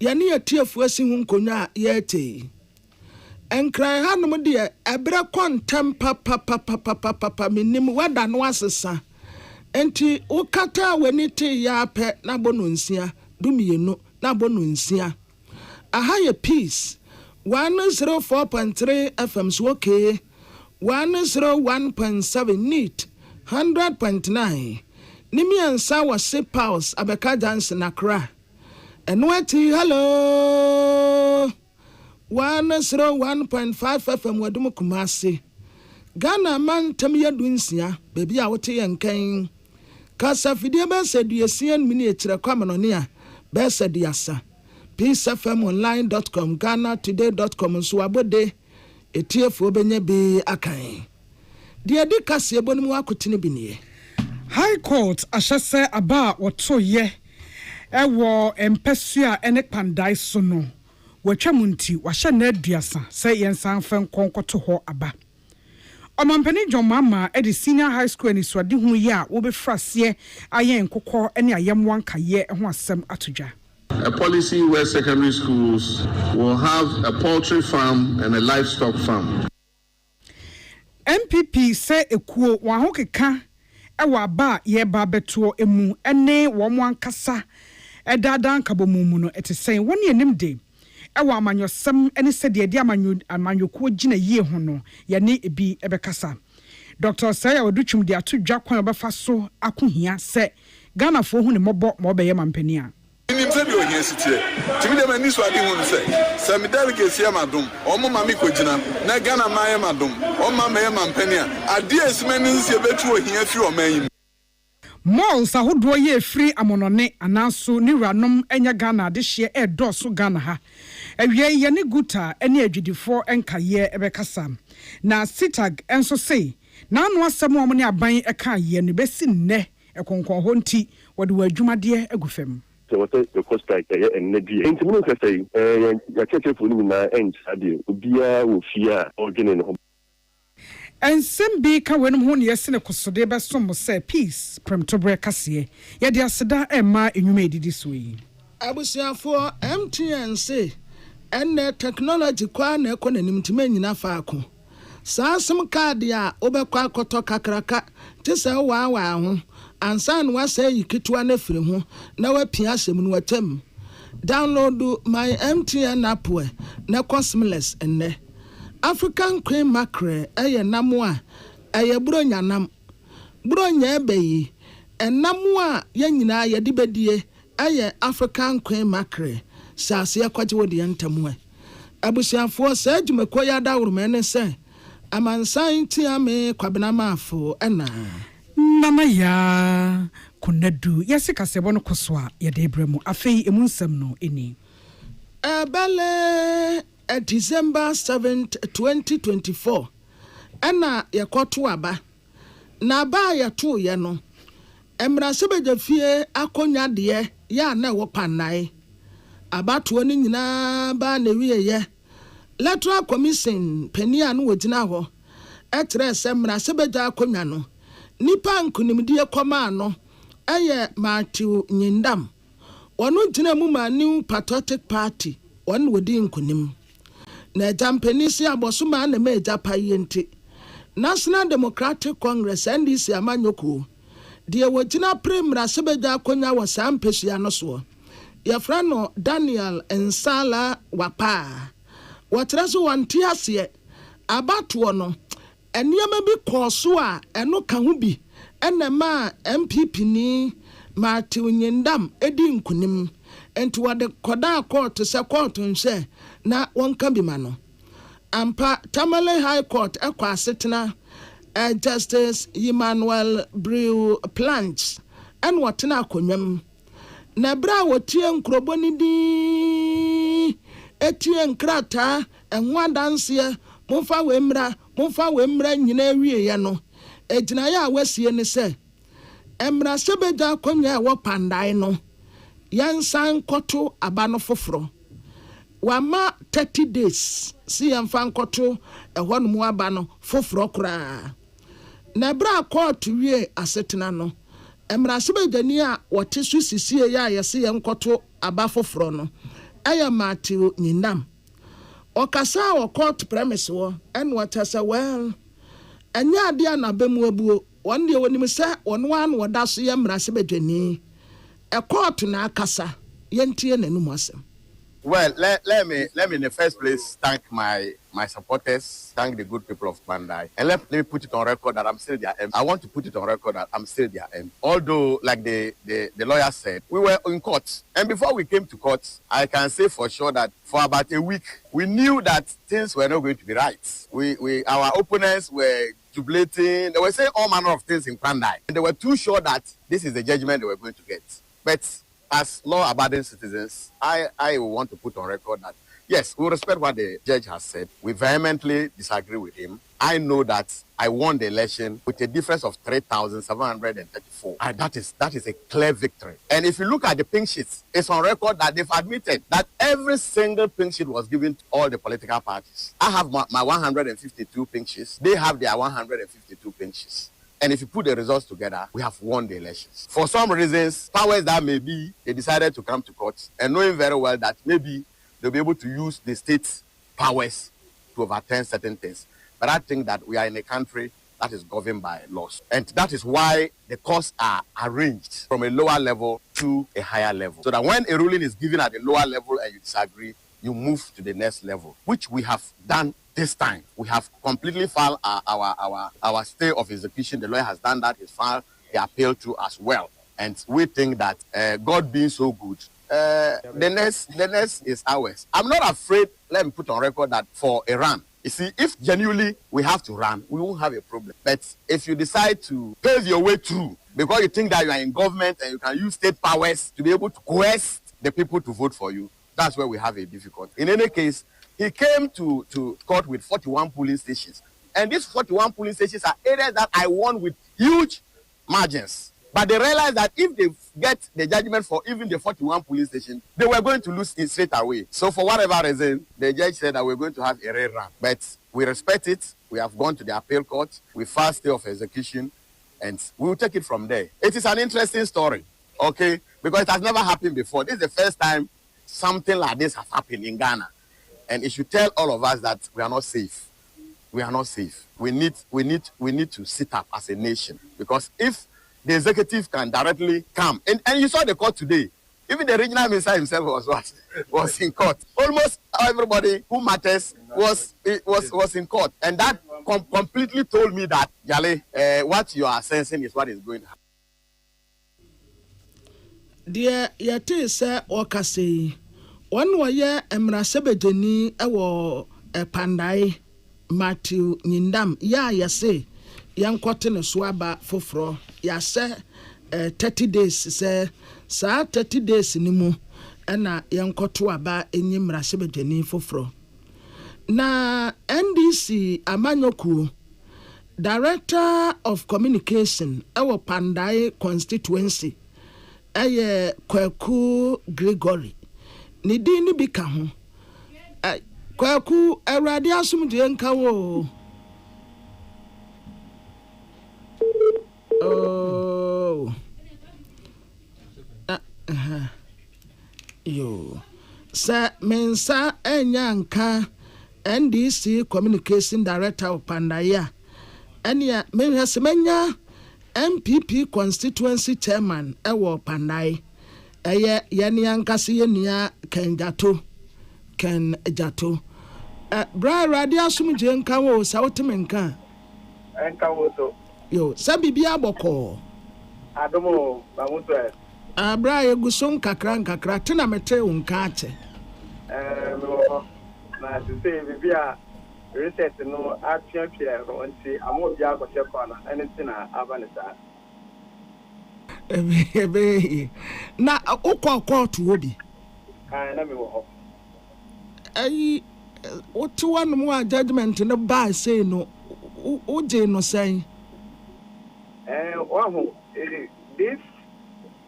Yane atiefo asi hu nkonya yete. Enkran hanom de ebere kontem papa minim wada no asesa. Enti ukata wenite ya pe na bono nsia dumienu na bono nsia. Aha ye peace 104.3 FM okay 101.7 neat 100.9 Nimiansa was say pause abeka dance na kra enwati hello 101.5 FM wadum kumase Ghana man tamiya dunsia baby a wote yenkan kasa fidie ba seduesien mini etire kwamano a ba sediasa peacefmonline.com ghana today.com so abode etiefo benye bi akan de di kase ebonum akotene binie High Court ashase aba woto ye ewo empesua ene pandai so no watwamunti wahye na aduasa se yensan fen konkoto ho aba Omampani John Mama at the senior high school and is what do ya will be frasier ayen koko any ayam one kaye and was some atuja. A policy where secondary schools will have a poultry farm and a livestock farm. MPP say a kuo wahokeka ewa ba ye ba betuo emu ene womwan kasa edadan kabomumu no ete say one ye nimde ewa amanyosem ene se de amanyokuo gina yie ho no ye ne ebi ebekasa Dr. Saya odutwum de atodwa kwan obefa so akohia se Ghana fo hu ne mobo mo be ye mampani a Nim se de ohia sitie timi de mani so ade hu no se Midday kesi amadom omo mami kogina na Ghana ma ye madom o mama ye mampani a ade esimani nsie betu ohia fi o man Malls ahodo ye free amonone ananso ni ranom enya Ghana de hye edoso Ghana ha ewie ye ne guta ene adwidifo enkaye ebekasa na sitag enso sei na anu asem omo ne aban eka ye ne besi nne ekonkon ho nti wode wadwumade agufam what the cost like and Neddy. And to look at say, your church for na end, Adi, Ubia, Ufia, or Guinea. And Simbi can win one yes in a cosodeba some say peace, Premtobre Cassie. Yet the Sada Emma in you made it this way. I was here for MTN say, and the technology kwane konenim timeni na faako. Saa some cardia obekwa koto kakraka tese wa ho ansan wa say yikitwa na firi ho na wa pia asem no watam download my MTN app na cosmless enne African cream mackerel eye namo a eye bronya nam bronya ebeyi enamo a yanyina ye de bedie eye African cream mackerel sase yakwaje wode yantamu abusiafo sa adwumako ya dawuruma ne se amansan tiame kwabena mafo ena Nana ya kunadu yasika sebo no koswa ya debremu afei emunsem no eni Bale December 7th 2024 ena yakoto aba na ba ya to ye no emrase bejafie akonya de ya na wo panai abato ni nyina ba na wiye Electoral Commission penia no wogina ho etre se mrase beja akonya no nipa nkunimdie koma no eye Matthew Nyindam wonu gina mu ma New Patriotic Party wonu wodi nkunim na jampenisi aboso ma na meja payenti National Democratic Congress NDC amanyoko die wogina primra sebeja akonya wo sampesua no so yefra no Daniel Ensala Wapa watraso wanti ase abatoɔ no eniyama bi kɔso a eno ka ho bi enema MPP ni Matthew Nyindam edi nkunim enti wade koda court se court nhye na wonka bi ma no ampa Tamale High Court ekwa asetena Justice Emmanuel Brew Planch en wotena akonwam na bra wotie nkroboni di etie nkrata enwa danse momfa wemra nyina wie ye no ejina ya wasie ne se emra sebeja konya wo pandai no yansan koto abano foforo wama 30 days si yanfan koto ehwo no mu abano foforo kura na bra court wie asetena no emra sebeja ni a wote so sisie ya yese yankoto aba foforo no ɛyɛ Matthew Nyinam ɔkasa wɔ court premise wɔ ɛna wɔte sɛ well ɛnyɛ adeɛ na bɛmu abuo wɔn deɛ wɔnim sɛ wɔn wan wɔda so yɛ mmarahyɛbadwani court na akasa yɛntie n'anum asɛm. Well, let me in the first place thank my supporters, thank the good people of Midday, and let me put it on record that I'm still their M. I want to put it on record that I'm still their M. Although, like the lawyer said, we were in court, and before we came to court, I can say for sure that for about a week we knew that things were not going to be right. Our opponents were jubilating. They were saying all manner of things in Midday, and they were too sure that this is the judgment they were going to get. But as law-abiding citizens, I want to put on record that, yes, we respect what the judge has said. We vehemently disagree with him. I know that I won the election with a difference of 3,734. And that is a clear victory. And if you look at the pink sheets, it's on record that they've admitted that every single pink sheet was given to all the political parties. I have my 152 pink sheets. They have their 152 pink sheets. And if you put the results together, we have won the elections. For some reasons, powers that may be, they decided to come to court and knowing very well that maybe they'll be able to use the state powers to overturn certain things. But I think that we are in a country that is governed by laws. And that is why the courts are arranged from a lower level to a higher level. So that when a ruling is given at a lower level and you disagree, you move to the next level, which we have done. This time, we have completely filed our stay of execution. The lawyer has done that. He's filed the appeal to as well. And we think that God being so good, the next is ours. I'm not afraid, let me put on record that for Iran, you see, if genuinely we have to run, we won't have a problem. But if you decide to pave your way through, because you think that you are in government and you can use state powers to be able to coerce the people to vote for you, that's where we have a difficulty. In any case, he came to court with 41 polling stations. And these 41 polling stations are areas that I won with huge margins. But they realized that if they get the judgment for even the 41 polling stations, they were going to lose it straight away. So for whatever reason, the judge said that we're going to have a rerun. But we respect it. We have gone to the appeal court. We filed stay of execution. And we will take it from there. It is an interesting story, okay? Because it has never happened before. This is the first time something like this has happened in Ghana. And it should tell all of us that we are not safe. We are not safe. We need to sit up as a nation. Because if the executive can directly come, and you saw the court today, even the regional minister himself was in court. Almost everybody who matters was in court. And that completely told me that, Yale, what you are sensing is what is going to happen. Dear Yate say Okase. One waya emrasebedeni ewo Midday Matthew Nyinam ya yase yankote ne swaba foforo ya se 30 days se sa 30 days ni mu na yankoto aba enyi mrasebedeni foforo na NDC Amanyoku Director of Communication ewo Midday constituency Kwaku Gregory ni din ni bi ka ho Kwaku awrade asomdwe nka wo yo sa mensa enya nka NDC Communication Director of Midday enia menhwesemanya MPP constituency chairman ewo Midday yani ankase yenua Ken Jato bra radio asumje nka wo sa woteme nka wo so yo sa bibia boko adomo ba muto bra yeguso nkakra tena mete wo nka ache na se bibia reset no action share no nti amo bia ko che kwana anything na abanisa ebe na ukọ to obi na me wo ho ai what one more judgment no ba say no oje no say this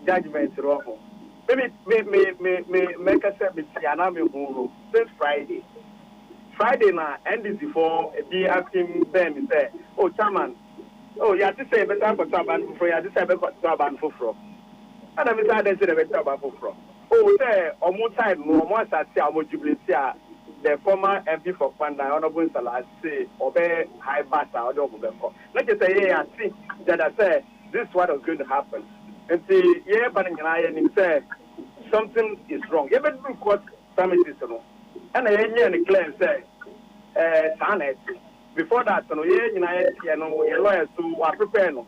judgment ro me make a set with Tiana me huru since Friday na NDC for be asking them say oh chairman oh you have to say better for ban for you have to say better ban for and I say better ban for oh, say, almost time, almost at the former MP for Panda, Honorable Salah, say, obey high bass out of the court. Let's just say, I see that I say, this is what is going to happen. And see, yeah, but I say, something is wrong. You better look what family is, and I hear the claim say, Sanet. Before that, your lawyers who are preparing,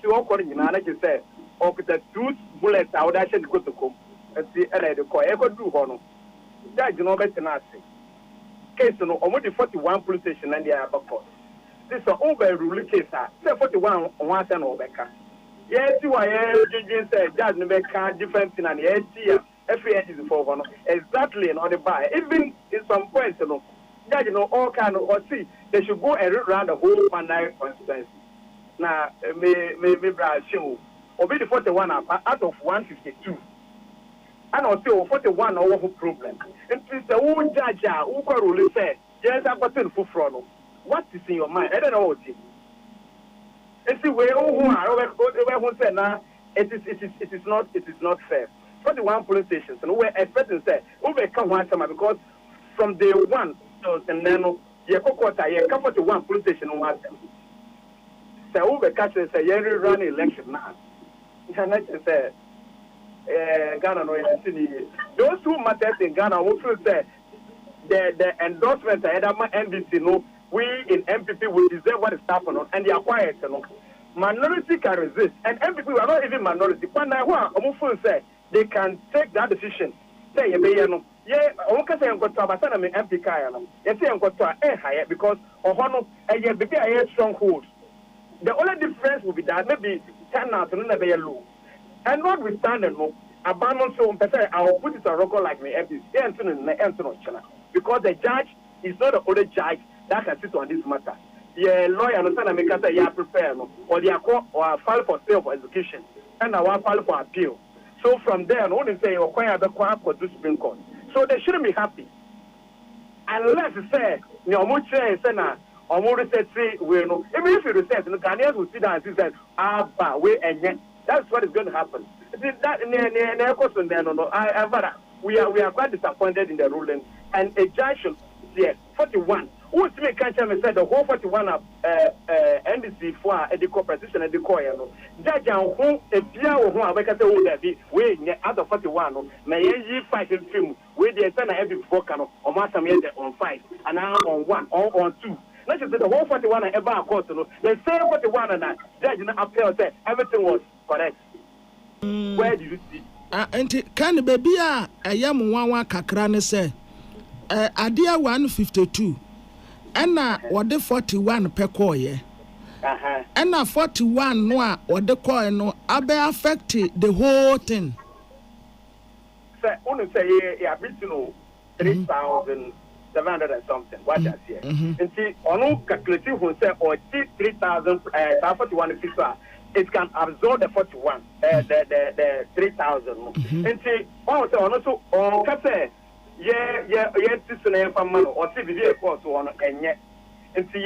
see all calling you, like you said, or the two bullets, I would actually go to come and see the call. I could do one. That you know better than I say. Case no, almost 41 police station and they are back court. This is an over ruling case. Say 41 once and over. Yes, you are judging say judge no make different thing and the every is for one. Exactly and on the buy. Even in some points, judge all kind of or see they should go and run the whole Mandai constituency. Now me brother show obey the 41 out of 152. And also 41 over problem. And it's the old judge who can really say, yes, I've got to front. What is in your mind? I don't know what it is. And see where who are say now it is not fair. 41 police stations and we're expecting say we come one time because from day one and then you come 41 police station on one time. So we catch say you run election now. It's say Ghana no those who matters in Ghana who feel say the endorsement of NDC no we in MPP will deserve what is happening and they are quiet. Minority can resist and MPP are not even minority. But now who feel say they can take that decision. Say you yeah, okay say got to abasana me MP kaya no. You say got to higher because ohono be a stronghold. The only difference will be that maybe 10 out no be low. And notwithstanding, abandon so I will put it on record like me because the judge is not the only judge that can sit on this matter. The lawyer and make say you are prepared or they are called or file for sale for execution and I will file for appeal. So from there, no one say acquire the court for the Supreme Court. So they shouldn't be happy unless say no much say na or more say we know even if you research the Ghanaians will sit down and say we and that's what is going to happen. We are quite disappointed in the ruling. And a judge should, 41. Who is me can't said the whole 41 of NDC for the competition and the coin. Judge and who a Pia or who I can say, we out of 41, may ye fight in film with the son every volcano or master on 5 and now on 1 or on 2. Not just the whole 41 and ever course. The same 41 and that judge in the appeal said everything was correct. Where do you see? And can baby a yam one kakra ne say adia 152 and what the 41 per coye. And 41 no what the coin no abe affect the whole thing. Say only say yeah, 3,700 and something. What does here? And see, on calculative who say or 3,000 41 people. It can absorb the 41, the 3,000. And see, also, say, yeah, or see, video course on and yet, and see,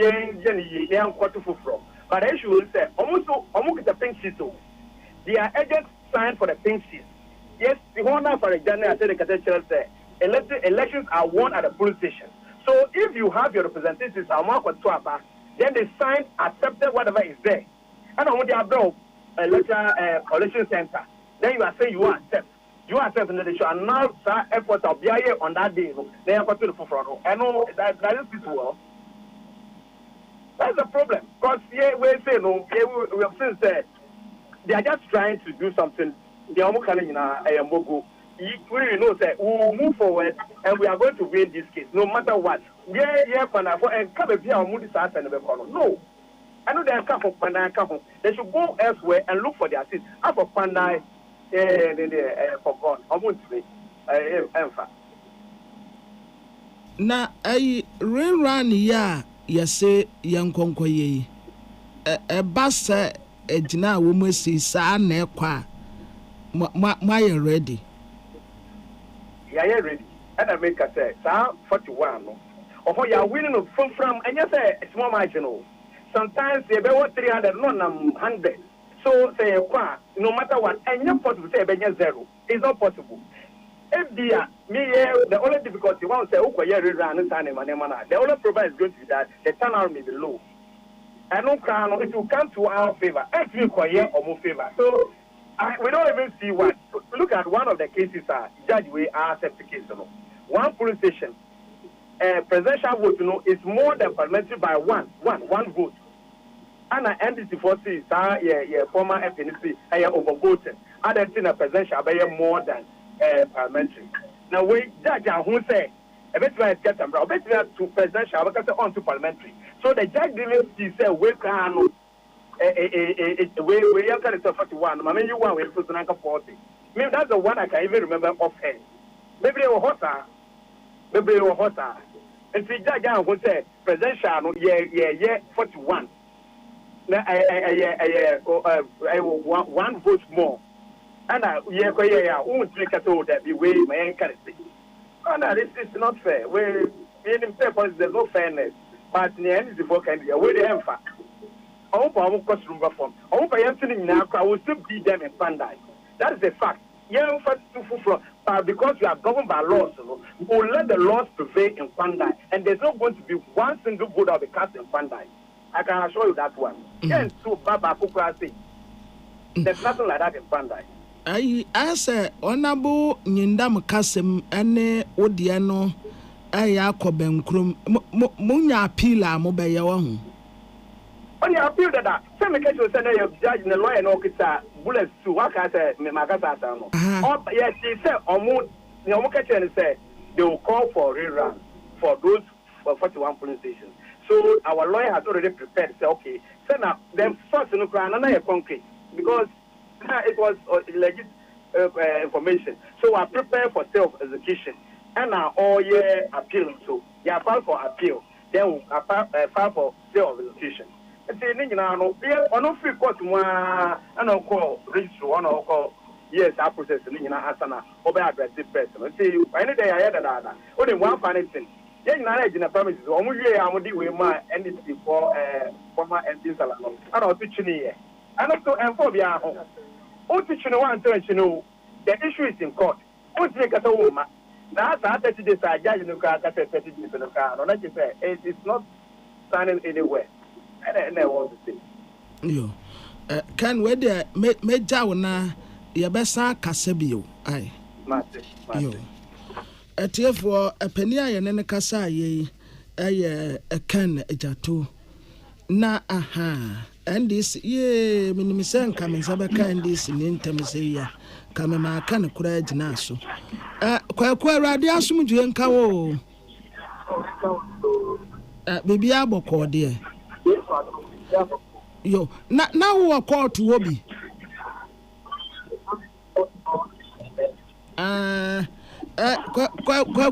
young quarter from. But I should say, almost the pink sheet. Their agents signed for the pink sheet. Yes, the one for example, I said the cathedral say, elections are won at the police station. So if you have your representatives, then they sign, accepted whatever is there. And when they are built electoral collection center, then you are saying you accept. You accept and they should announce that effort of BIA on that day. They are going to the front. I know that is this well. That's the problem. Because we say no, we have since said they are just trying to do something. They are almost calling a mogo. We know that we will move forward and we are going to win this case, no matter what. And come here and move this out and no. I know they are come from Pandai. They should go elsewhere and look for their seats. As for Pandai, for God, I won't say, na rain ya yase yankonko ye ba se ejina wo masi sa na ekwa ma you ready yeah ready and I make say 41 no or you are winning from and you say it's more marginal. Sometimes they be 300, no 100. So say no matter what, and you're possible say be 0. It's not possible. The only difficulty one say the only problem is going to be that the turnout may be low. And no crown it will come to our favor. Actually quiet or more favor. So we don't even see what. Look at one of the cases judge we are septic case. One police station presidential vote is more than parliamentary by one vote. And NDC for C former FNC overvoted. Other thing a presidential by more than parliamentary. Now we judge who say a bit like get them, a bit to presidential because on to parliamentary. So the judge didn't say we can we are kind of 41. I mean you want we put 40. Maybe that's the one I can even remember offhand. Maybe they were hotter. And see judge who say presidential 41. Now one vote more. And won't take at all that the way my encouragement. Oh, no, this is not fair. There's no fairness. But the end is the book and the way they have fact. I hope I will cost room reform. I hope I am sitting now, I will still beat them in Pandai. That is a fact. Yeah, but because we are governed by laws, we will let the laws prevail in Pandai. And there's not going to be one single vote of the cast in Pandai. I can assure you that one. Yes, so Baba Kukwasi. There's nothing like that in Pandai. I say honorable Nyindam Kasem ane odiano aya kobenkrum munya appeal a mobaya wahu. On your appeal that some occasions you say you judge the lawyer no kisa bullets to what I say me makasa no. Yes, he said omo say they will call for rerun for those 41 police stations. So our lawyer has already prepared say okay, so now them first no cry na concrete because it was legit information. So I prepare for self-execution. And now all year appeal. So you apply for appeal. Then we file for self-execution. And say, you know, on no free court, and I'll call register one or call yes, I process in Asana, over aggressive person. And say, any day I had another. Only one funny thing. Then I in a promise. Only I would do with my NDC for former NDC Salon. I don't teach you. And also, and for the home. Oh, teaching one to know the issue is in court. Oh, take a woman. That's after this, I judge in the car, that's 30 days in the car. No, like you say, it's not standing anywhere. And I want to say. Yo, can we there make Jawana, your best Casabio? Aye, yo. A tear for a penny and a cassa, ye, a can, a jatu. Na, aha. And this ye minimisan coming Sabaka and this in Intermesia come my can of courage naso. Quite radiasum Juenco. Baby Aboko, dear. Yo, now we are called to Wobby.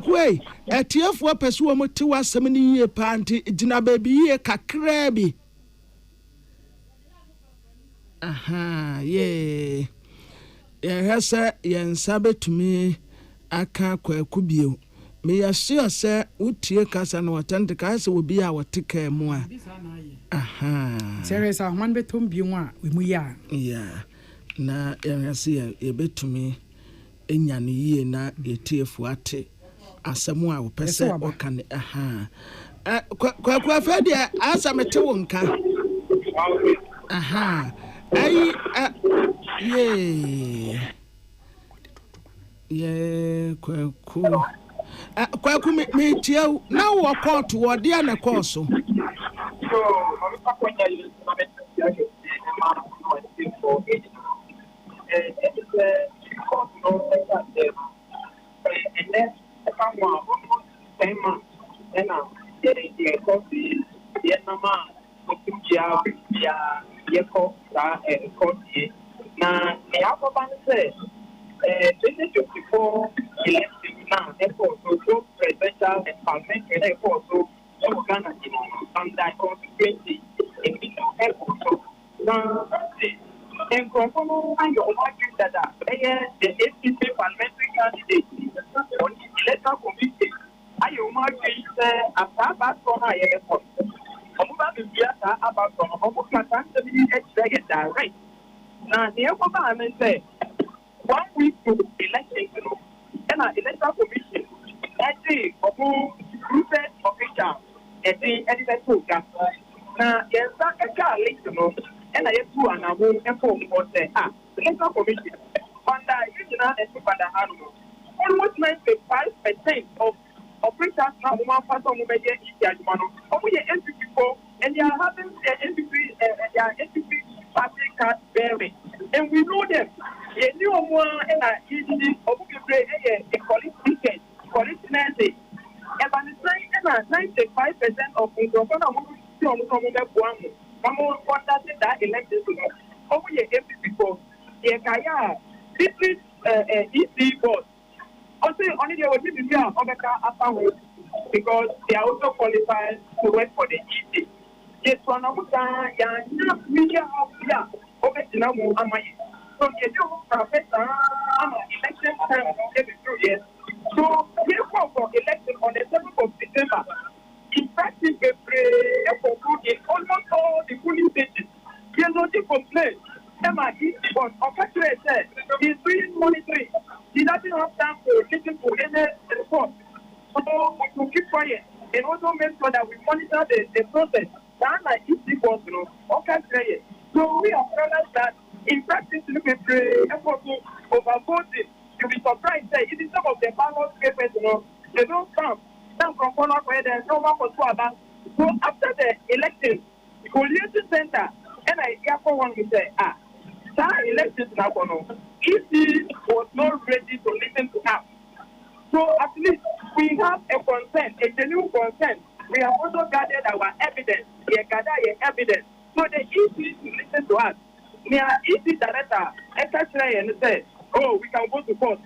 Quay, a tear for a persuamo to us 70 year panty, Dina baby, a cacrabi. Aha, yeah. Yes, sir, yen sabe to me, Akan Kubio. May I sure, sir, would tear cast and authentic as will be our ticket more. Aha. Teresa, one betum biwa, we are. Yeah. Na, and see a bit to me. In yan ye na a tear for a tea. As someone will pass or can. Aha. Quafadia, as I'm a tewonka. Aha. Yeah, cool. Kwaku me tia now wa call toward the ana course. So Now, the Alpha says, 2024 election now, therefore, so presidential and parliamentary, therefore, so Ghana under constituency in the airport. So now, and conform and your argument that the APC parliamentary candidate on the electoral committee, I imagine about from my airport. About the Biata about from almost direct. Now, the government say 1 week to election, and an electoral commission. Actually, recruited official, editor to gas. Now, yes, a car list, and I have two and a room and four for the electoral commission. Under regional and super animal. Almost 95% of operators have one person who may get each judgment. Only NPP4, and they are having NPP party card bearing. And we know them. A new one and a easy of a qualification, qualification. And by the time 95% of the government contacted that election only a NPP4. The this EC board. Also, only they will give you a because they are also qualified to work for the EC. Yes, one of the media of the over the number of my. So, you do professor, election time every 2 years. So, we go for election on the 7th of December. In practice, we pray in almost all the polling stations. There is no complaint. But unfortunately, he's doing monitoring. He doesn't have time to listen to any report. So we will keep quiet and also make sure that we monitor the process. That's easy for us, okay. So we have realized that in practice, look at the effort to overvoting. You'll be surprised that even some of the ballot papers, they don't come. Some from Poland where there's no one for Swaba. So after the election, the coalition center, and I hear for one we say, that election now, EC was not ready to listen to us. So at least we have a consent, a genuine consent. We have also gathered our evidence. We have gathered evidence. So the EC to listen to us. The EC director, and said, oh, we can go to court.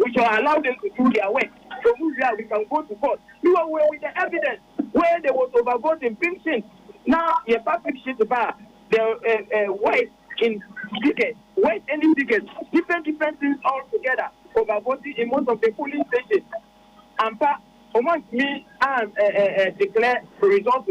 We shall allow them to do their work. So we can go to court. You are with the evidence where there was overvoting pink sheet. Now, your public sheet about the white in tickets, white any tickets, different things all together, overvoting in most of the polling stations. And amongst me and declare the results,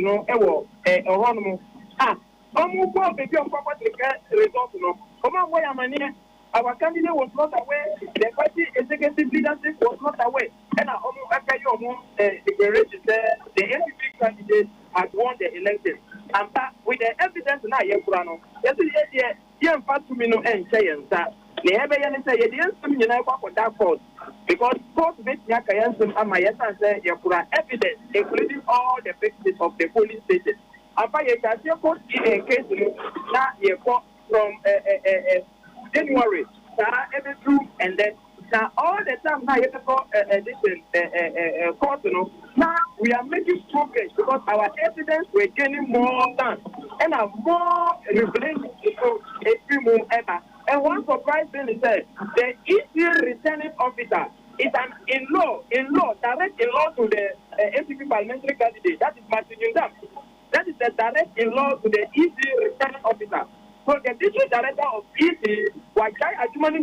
our candidate was not aware, the party executive leadership was not aware, and the declaration said the NPP candidate had won the election. And with the evidence now, yesterday, you fact to me no and say that. The evidence say you didn't for that court because court makes Yakayan and my say you put evidence, including all the pictures of the police station. And by a court in a case now you court from January, every true, and then now all the time now you have to court, now we are making progress because our evidence we're gaining more than and are more revelation to every move ever. And one surprise thing is that the EC returning officer is an direct in law to the NPP parliamentary candidate. That is Martin Yundam. That is the direct in law to the EC returning officer. So the district director of EC, Wakai Ajumani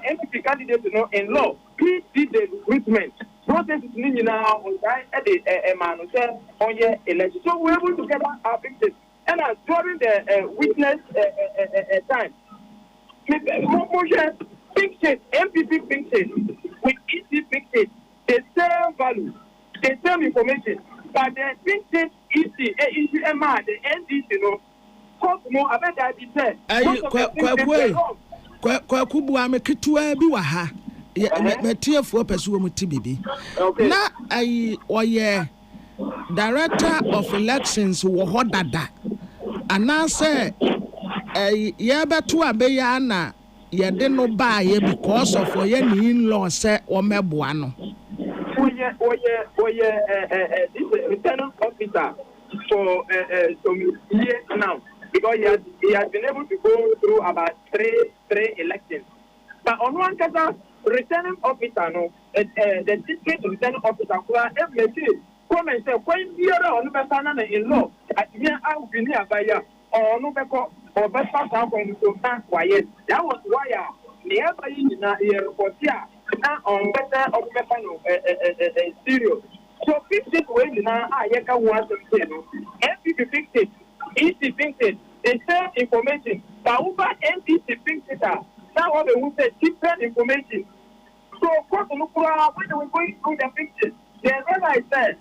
NPP candidate in law, he did the recruitment. Process is now on the man on your election. So we're able to get our pictures. And during the witness time, pink sheet, MPP pink sheet, with EC pink sheet, the same value, the same information. But the pink sheet EC, ECMR, the NDC, kwakubu ameketua bi wa ha metiefoɔ pɛso mu ti bibi na ayi ɔyɛ director of elections wɔ hɔ dada anase yɛbɛto abeya na yɛde no baa yɛ because of ɔyɛ ni in-law sɛ ɔmɛboa no this returning officer for some years now. Because he has been able to go through about three elections. But on one case, returning officer, the district returning officer, come and say, when you are on the person in law, at the end of the year, or no better, or better, from quiet. That was why the every report here on better of the serious. So, fix it when now I want to say, FPP fix it. EC thinks it, the same information. But over NDC thinks it, now what they will say different information. So, when they were going through the pictures, they realized that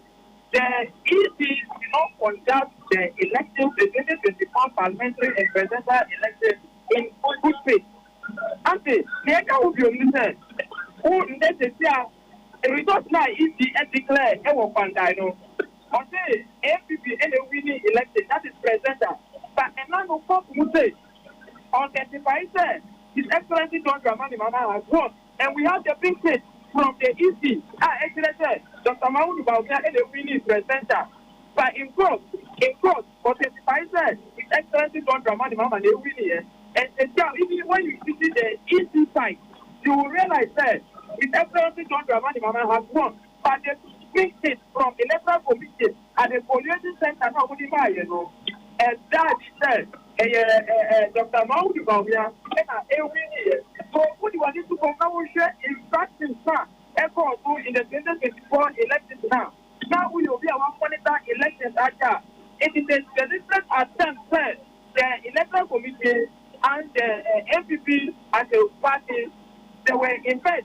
the EC did not conduct the elections, the 2024 parliamentary and presidential elections in good faith. And the will be omniscient. Who in that the result now EC and declare Ewo Pandino. On the MPP and the winning election, that is presidential. But another folk would say, on 35%, His Excellency John Dramani Mama has won. And we have the big state from the EC. Excellency Dr. Mahmoud Baumia and the winning presenter. But in court, for 35%, His Excellency John Dramani Mama, they win here. And even when you visit the EC site, you will realize that His Excellency John Dramani Mama has won. But the big state from the electoral commission at the pollution center, now what you know. And that is Dr. Mahmoud Baumia and a win here. So, what you want to come now share in fact in the 2024 elections now. Now we will be our monitor elections after. It is a deliberate attempt the electoral committee and the MPP and the party they were in fact.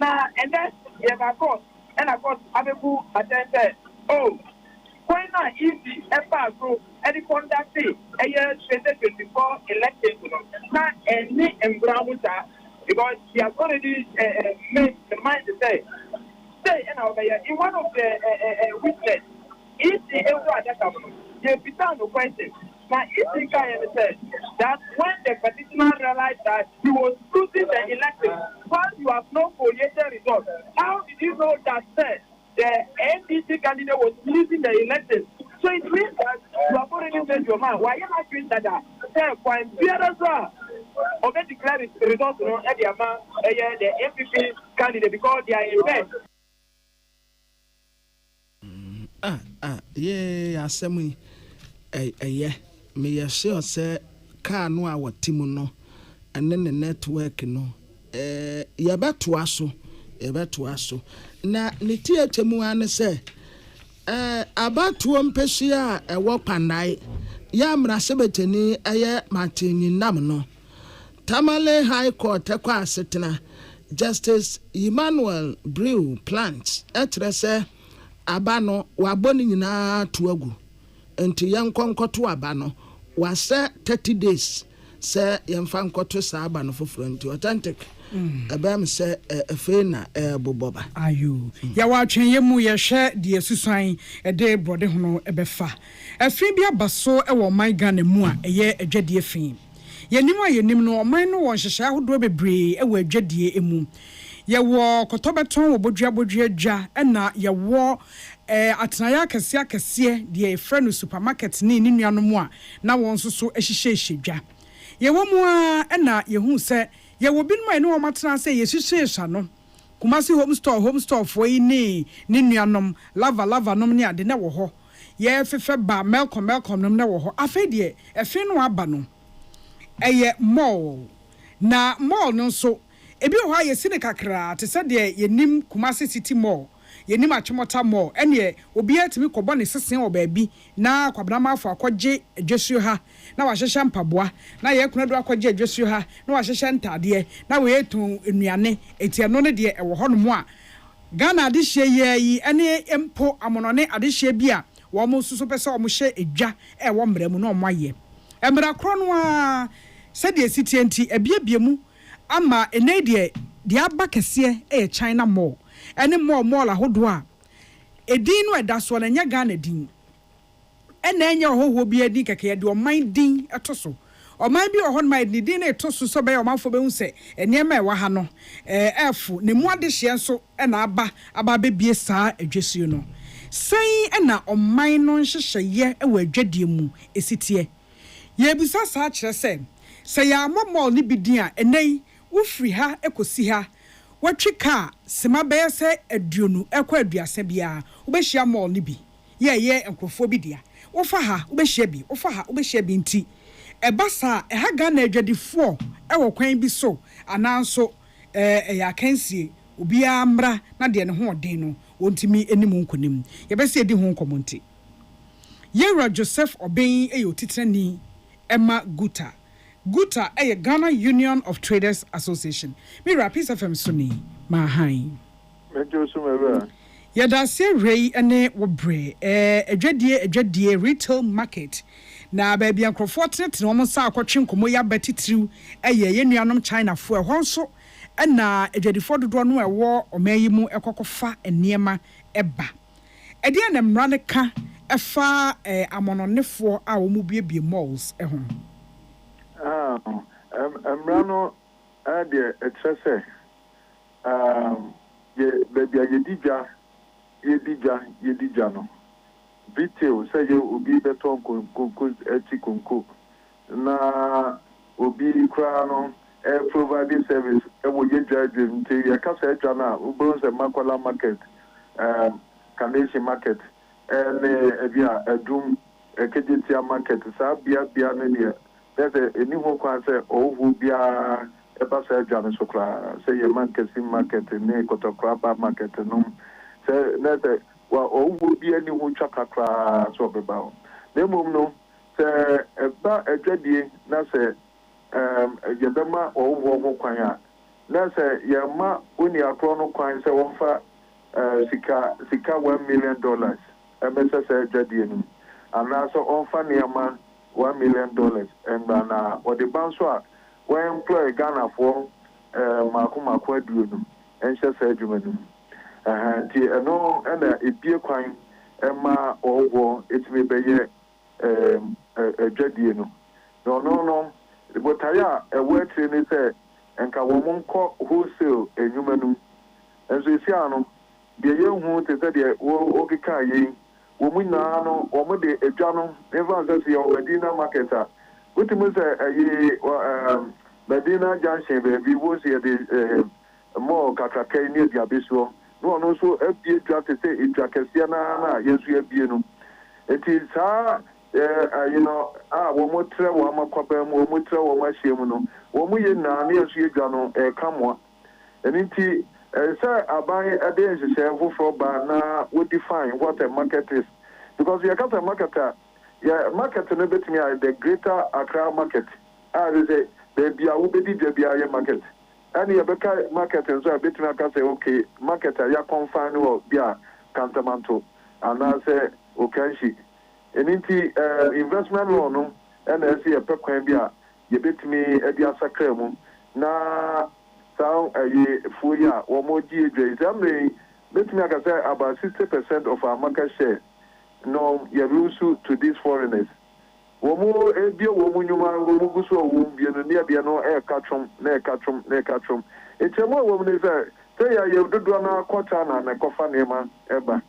Now, and then of course, Abebu attended. Oh, when I easy ever group any conduct a year 2024 election now any embroider because he has already made the mind to say in one of the witness is the ever that they began the question. Now if the guy said that when the petitioner realized that he was losing the election while you have no collated result, how did you know that said the NDC candidate was losing the election? So it means that you have already made your mind. Why are you not doing that? Point as well. Already declared the results at the MPP candidate because they are in bed. Assembly. Me sure say car no our team no and then the network no yɛbɛtoa so na ne tie temu ane sɛ abatuo mpɛhia a ɛwɔ Pandai ya mrasebeteni ɛyɛ Martin Nam no Tamale High Court ɛkɔ asetena Justice Emmanuel Brew Plant ɛtrɛ sɛ aba no wabɔ ne nyinaa to agu enti yɛnkɔnkɔto aba no wase 30 days sɛ yɛmfa nkɔto saa aba no foforo nti authentic abam sɛ efena boboba ayo ya wa atwen mu ye hwɛ de asusuan de brode hono ɛbɛfa afin bi abaso ɛwɔ man Ghana mu a ɛyɛ adwade afin yenim a yenim no ɔman no wɔ hyehyɛ ahodo bebree ɛwɔ adwade emu yɛwɔ kɔtɔbɛtɔn wɔ bodua dwa ɛna yɛwɔ atenaya akɛse de efrɛ no supermarket ne nuanom a na wɔn nso so ɛhyehyɛ dwa yɛwɔ mu a ɛna yehu sɛ yɛwɔ bi no ma ne wɔn atena sɛ yɛhyehyɛ no Kumasi home store for yi ne nuanom lava nom ne ade na wɔ hɔ yɛfefɛ ba melcom nom na wɔ hɔ afɛ de efe no aba no ɛyɛ mall na mall no nso ebi wɔ hɔ yɛsi ne kakra te sɛ de yɛnim Kumasi City Mall yenim Achimota Mall ene obi atimi kɔbɔ ne sesen wɔ baabi na kwabrama afɔ akɔgye adwasuo ha na wahyehyɛ mpaboa na yɛ kuna do akɔgye adwasuo ha na wahyehyɛ ntaadeɛ na wɔyɛ tun enuane etie no ne de ɛwɔ hɔ no mu a Ghana adehye yi ene empo amonone adehye bi a wɔn mo susu pɛ sɛ wɔn hyɛ edwa ɛwɔ mmara mu na wɔn ayɛ mmara koro no a sɛ de sitie nti ebiebie mu ama ene de aba kɛseɛ ɛyɛ China Mall ene mall ahodo a edin no ɛda so na nya Ghana din ena enya hoho bi adi keke de oman din eto so oman bi ohon ma din na eto so so be omanfo be hu se enema e wa ha no efu ne mu ade hye nso na aba bebie saa adwasuo no sei na oman no nhyehyeye e wa adwadie mu esitie ye bisa saa kyerɛ sɛ ya mall ni bi din a enei wo free ha ekosi ha watwi ka sema be sɛ aduonu ekɔ aduasa bia wo be hia mall ni bi ye enkrofo bi dia wo fa ha wo be hia bi wo fa ha wo be hia bi nti ebasa ha Ghana adwadifo ɛwɔ kwan bi so ananso ya kansie obi amra na de ne ho odin no wontimi enimu nkonim ye be se edi ho nkomonti Yera Joseph Oben eyotitani Emma Guta Guta Ghana Union of Traders Association. Mira Peace FM Suni Mahai. Yadase Ray ane wobre edwadie retail market na baby anko fortunate no mo sa akotwe nkomo ya betitiriw ye nuanom China fo ho nso na edwadifo dodo no ewo omayi mu ekokofa eniema eba ede na mmra ne ka efa amononefo a wo mu biebie malls ho mmra no ade etrese baby yedija no retail say you obi beton konko eti konko na obi kra no provide service wo yedja nti ya kasa edja na ubronze makwala market Kaneshi market ebia edum ekejetia market sa bia ne dia there's any ho kwa say owu bia eba sa edja no so kra say ye market ne kotokra market no na say wa owu bi ani ho twa kakra so beba na mom no say eba adwadie na say yebema owu ho kwan a na say ye ma oni akro no kwan say won fa sika $1 million emesa say adwadie ni ana so on fa niama $1 million and na o de banso a we employ Ghana for mako aduro no enche say adwuma no ti eno na ebie kwan ema owo etime beye adwadie no no botaya ewe training say enka wo monko wholesale enyumanum enso esi ano de ye hu te say de wo okika yi wo mu na no wo mu de adwa no never say your Medina market a utime say ayi Medina junction be wo say de more kakakai ni dia beso no so ebie dwa te say edwa kese na yesu ebie no eti sa wo mo tre wo amakwaba mu wo mo tre wo mahiem no wo mo ye na yesu edwa no kamo enti say aban ade nhye for ba na we define what a market is because you got a market market no betimi the greater Accra market is the bia wo bedi bia market and you beka market and so betimi aka say okay market ya confine wo bia kantamanto and I say okay enti investment law no and I see a pekwan bia ye betimi e bia sakra mu na sound fuya or more GJ. Let me say about 60% of our market share. No, you lose to these foreigners. Womo ebio womunyuma womuguso wombie near biano catchum. It's a more woman is say you do na quarter na kofa nema eba.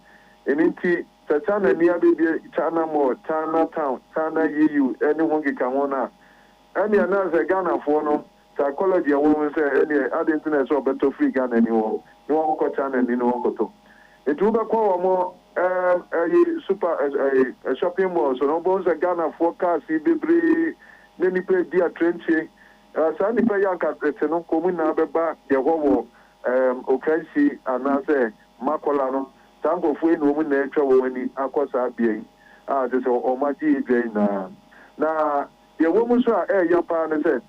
Eninti Tatana near baby China more, China town, China EU, anyone can one. Any another Ghana for no. Psychology, a woman say, any other internet or better free gun anymore. No one got China and no one got. It will be more a shopping mall. So no bones a Ghana forecast, CB, many play dear trenchy. Sandy Payanka, no common Abeba, the Homo, Okashi, and I say, Macolano, Tango Fuin, woman nature, when he aquas being. This or my GJ now. The woman saw a Japan and said,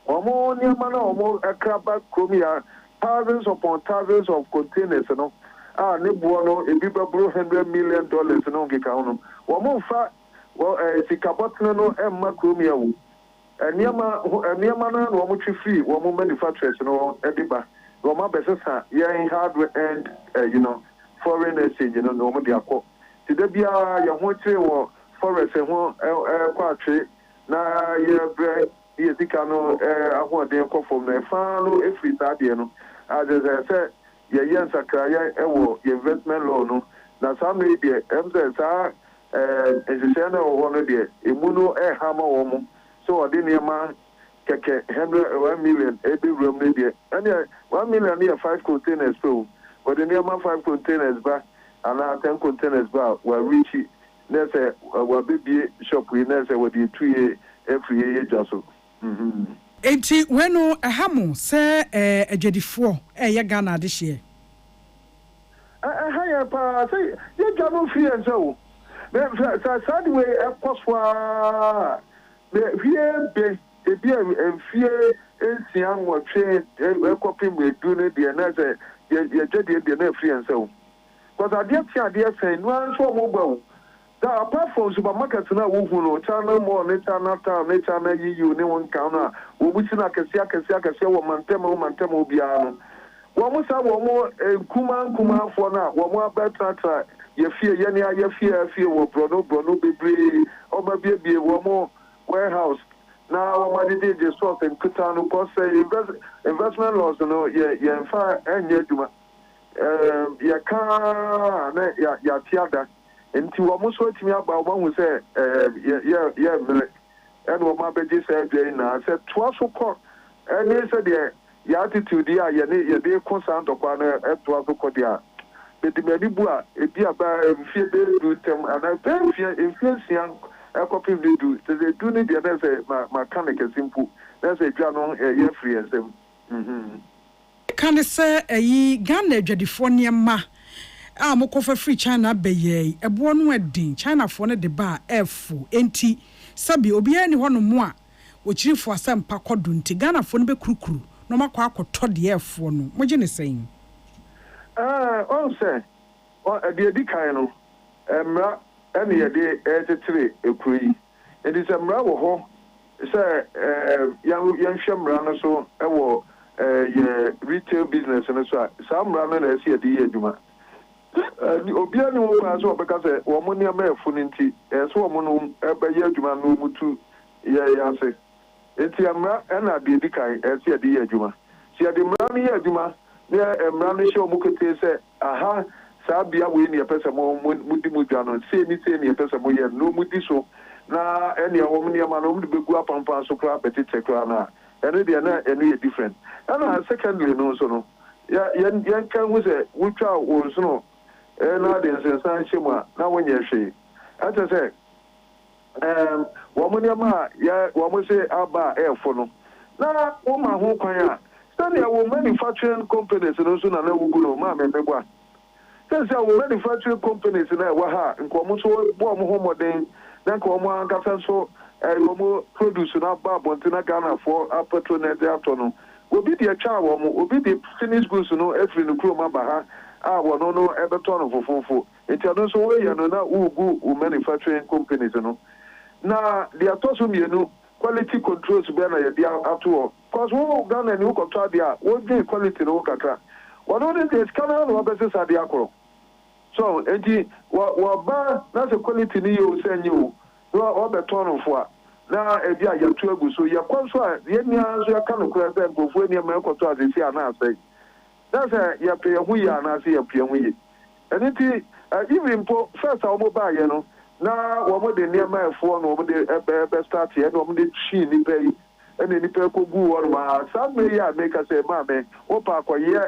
Omo niamana omo akraba kromia thousands upon thousands of containers no ne buono ebiba bro $100 million no ngeka hono omo fa sikabotno no emma kromia wo niama na no omo twi free omo manufacturers no ediba omo besesa yen hardware and foreign exchange no omo de akọ ti da bia ya ho kire wo forest ho kwa twe na ye bre Yezikano, I want them come from the final every Saturday. As I said, Yan Sakaya, investment loan. Now, some may be MSS are as a center of one of the Imuno Hammer Woman. So I didn't man, $100 million every room. And 1 million near 5 containers full. But the near 5 containers back and now 10 containers back were reaching. Let's say, well, baby shop we never say what the 2 year every year just so. Enti weno hamu se ejadifo ya Ghana this year. Haya pa say you jano free and so. Sadly, a poswa. Here be ebi emfie ensia nwotwe ekopim edu ne de na say ye jede de na free enso because ade say no anso mo gbawo that apart from supermarket na wo hu no channel mall ne channel town ne channel yiyu ne won kan na wo buti na kese wo mantema obia no wo mo sa wo mo kuma afo na wo mo abetratra ye fie ye ne ye fie wo brono bebre o ma bie wo mo warehouse na wo ma de sort and kutano ko say investment laws no ye fa enye duma ya ka na ya tiada enti wo mo so timi aba wo hu say ye mere and wo ma beje say dwe na say to so ko any say the attitude ya ye dey concerned okwa na to so ko dia beti me di bua e bi aba fie be do tem ana be fie influence copy they do need the other mechanic simple. That's a journal a free as them. Can I say a Ghana Jadifornia ma? I'm a free China bay, a born wedding, China for the bar, F4, NT, Sabi, Obiani one more, which you for some pacodun, Ghana for the crew, no matter what Todd the F1. What you saying? Also, a dear Dicano, any day 83 ekui it is a mrawo ho say young shamrana so ewo retail business and so some rana na see the aduma obia ni wo pa so obeka say wo mo ne ma efuninti so wo mo no ebe ye aduma no mutu ye ase enti amra na de dikai see the aduma see the mra ni aduma ne mra no show mu kete say aha sabia we ni pesa mo mudi mudano se ni pesa mo ye no mudi so na eni awom ni ma no mudi begu apampa so kra petite kra na ene de na ene different and secondly no so no ya kan wo se wo twa wo so no na de sensan hema na wonye hwe ata se wo mo ni ma ya wo mo se aba efo no na wo ma ho kwan a study wo manufacturing companies no so na wo gu no ma me megwa. Since our manufacturing companies in Waha and Komuso, Bomo modern, then Komo and Casaso, and produce an abab on Ghana for a patronet afternoon. Will be the child, will be the finished goods to know every Nukroma Baha, our no Everton of Fofo. It's another way, and now who manufacturing companies, you know. Now, the Atosum, you know, quality controls better after all. Because who Ghana and who control their what the quality no kaka. What are the scanner or business at the acro? So, enti wa na se quality ni you say you no be turn for na e bia ya tu aguso ya kwanso a ye nia so ya kan ko say mpofu ni ma ko to azisi ana say that's ya pe hu ya na say ya pe hu ye enti even po first a mo ba ye no na wo mo de nia ma efo no mo de be start ye no mo de chi ni pe ene ni pe ko gu wo ma sa me ya make say ma me wo pa ko ye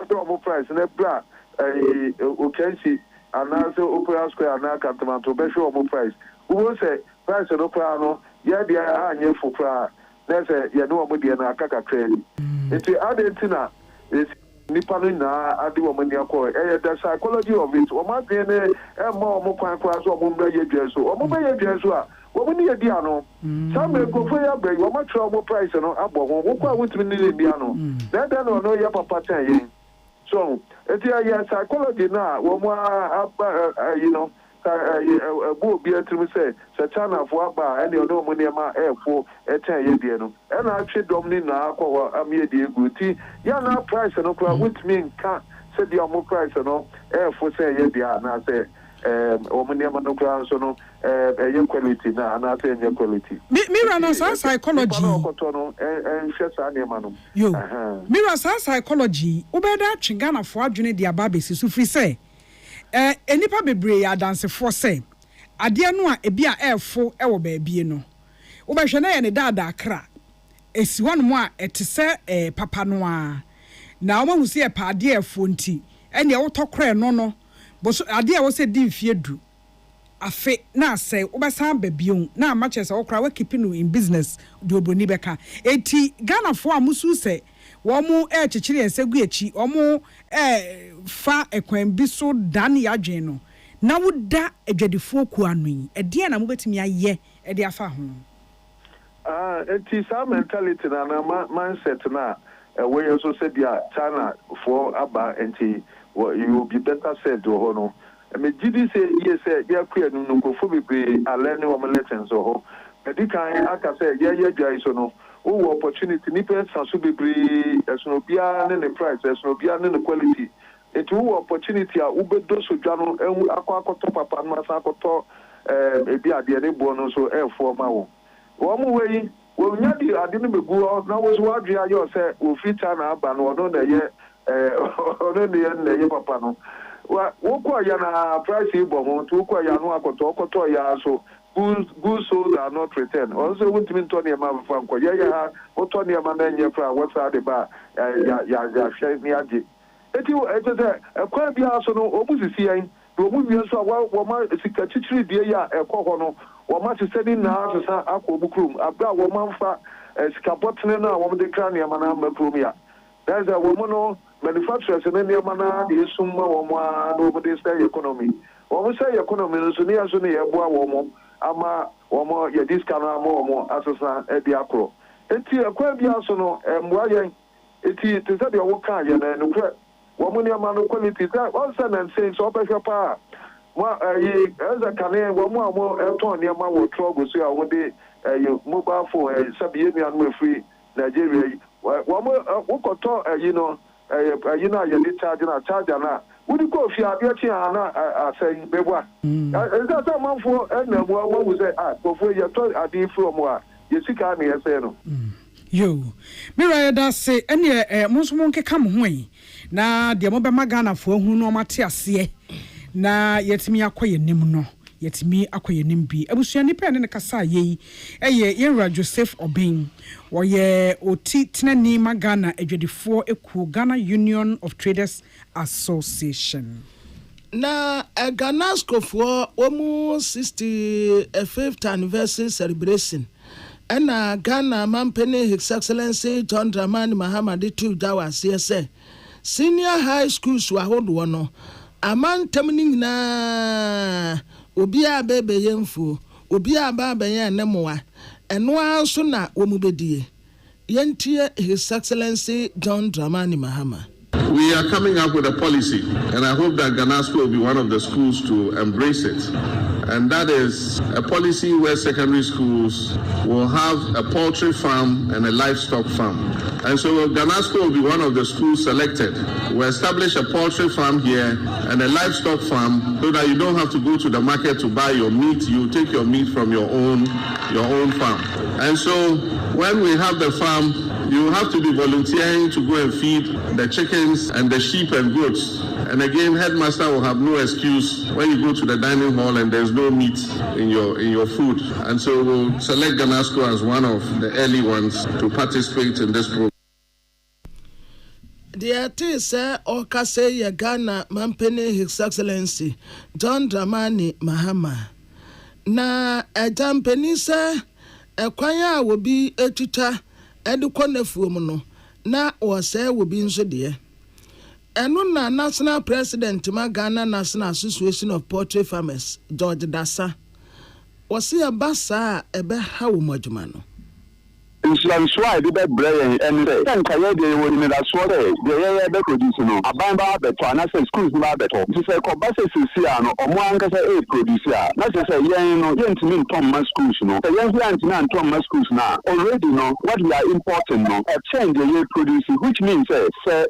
do price na bra okensi anase opera square ana kantomanto be show mo price wo say price no pra no ya dia anye fukra na say ye no mo dia na akaka trade enti adentina is nipa no na ade wo mani akọ the psychology of it o ma de ne e mo mo kwan kwa so mo mba ye dwenso o mo ba ye dwenso a wo mo ni ye dia no some go for ya be wo ma try mo price no abo wo kwa wutimi ni dia no na da no ya papa tan ye. So, it's a psychology now. You know, go be to say, Satana for bar, and you know, money ma air for a 10 year. And actually, Domini now, I'm here, dear Guti. Yeah, now price and okra, which mean can't say the more price and all, air for say, yeah, and I say, Omaniama no crown, so no, a quality now, and I say, your quality. Mirror psychology. And just animal. Yo, mirror psychology, Obeda Chingana for Adjuni dia babes, so free say. Enipa bebre ya dance for say. Adia no a ebia airfo e wo baby no. Obehwe na ye ne dada kra. Esi hon mo a etese papa no a. Na omo husi e pa ade airfo nti. Ene wo tokre no. But ade a wo se di mfie du. Afe na say obesan babion na matches se okra we keep no in business do obroni beka. Eti Ghana fo amusu se wo mu chichiri ensegu echi omo fa ekwan bi so dan ya dwen no na woda adwadifo ku anu yi ede na mo betimi aye ede afa ho It's our mentality and our mindset now. Where you also said, China for Abba and you will be better said to Hono. I mean, GD say, yes, yeah, queer, no, for me, I learn no lessons or I can say, yeah, guys, no. Oh, opportunity, nippers, and should be as no beyond the price, as no beyond the quality. It will opportunity, Uber dosu jano, and Aquacoto Papa Masakoto, maybe at the other bonus or air for my own. One way, well, I didn't be good. Now was what you said, will fit an up and one on the year, on the end, the Yapano. Well, Yana price, Ibon, to Quayano, Koto, ya so. Good souls are not returned. Also, wouldn't mean Tony Amam from Koya, or Tony Amanda, what's out the bar, Yaji. A quite be also no opposite seeing, the woman saw what is a chichi, dear, a cohono, or much is sending now to San Aqua Bookroom, a black woman for a scapotina, woman de cranium and Amacromia. There's a woman, manufacturers and any manner, the summa or one over this economy. When we say economy, so near woman. Ama womo ye discount more asasa e bi akro enti akwa bi aso no mwaye enti te say the work ya na no kra womo ne ama no quality that one and say so pe pa wa ye eza kane womo amo eton ne ama wo trouble so ya wo de mobile phone sabi ye anu free Nigeria womo wokoto ye dey charge na would you go if you are getting saying, Beba? Is that a month for what was it? Before you told I did from what you see, I may say no. Yo, Mira does say, any most monkey come away. Now, the mobile magana for who no matter see. Now, yet me acquire nimuno, yet me acquire nimbi. I was any pen in the Kasa ye, Yera Joseph Obing, or ye, o Titnani Magana, a 24 equal Ghana Union of Traders Association. Na Ganasco for almost 65th anniversary celebration. And Ghana Mampene His Excellency John Dramani Mahama two Dawa CSA. Senior high schools were hold one. A man termining na Ubia Bebe Yenfu, Ubia Baba Yan Nemoa, and one sooner Womubedi. Yentia His Excellency John Dramani Mahama. We are coming up with a policy, and I hope that Ganasco will be one of the schools to embrace it. And that is a policy where secondary schools will have a poultry farm and a livestock farm. And so Ganasco will be one of the schools selected. We'll establish a poultry farm here and a livestock farm so that you don't have to go to the market to buy your meat. You take your meat from your own farm. And so when we have the farm, you have to be volunteering to go and feed the chickens and the sheep and goats. And again, headmaster will have no excuse when you go to the dining hall and there's no meat in your food. And so we'll select Ganasco as one of the early ones to participate in this program. The artist Okase Ghana Mampene His Excellency John Dramani Mahama. Na Jampeni se kwanya will be a tutor edukone fuomuno na wose will be nso de. Eno na National President Ghana National Association of Poultry Farmers George Dasa was a basa ebe ha wo madwuma no. Insurance why the bed brain and say can you dey won in that sort the be produce no abamba be to na say schools ba beto to say ko ba say sisia no omo anka say e produce a na say yen no yen timi ntom ma schools no say yen yen timi ntom ma schools na already no what we are importing no a change the produce which means say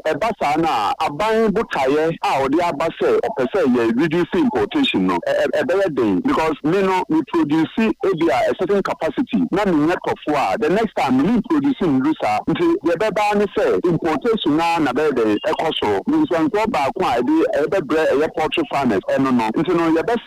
e basa na aban botaye a odi aba say o say ye reduce importation no e be dey because me no we produce a certain capacity na me net of the next time we producing Lusa until the beba say importation na bebe ekoso means when go back kwa dey ebe poultry farmers no until no ye best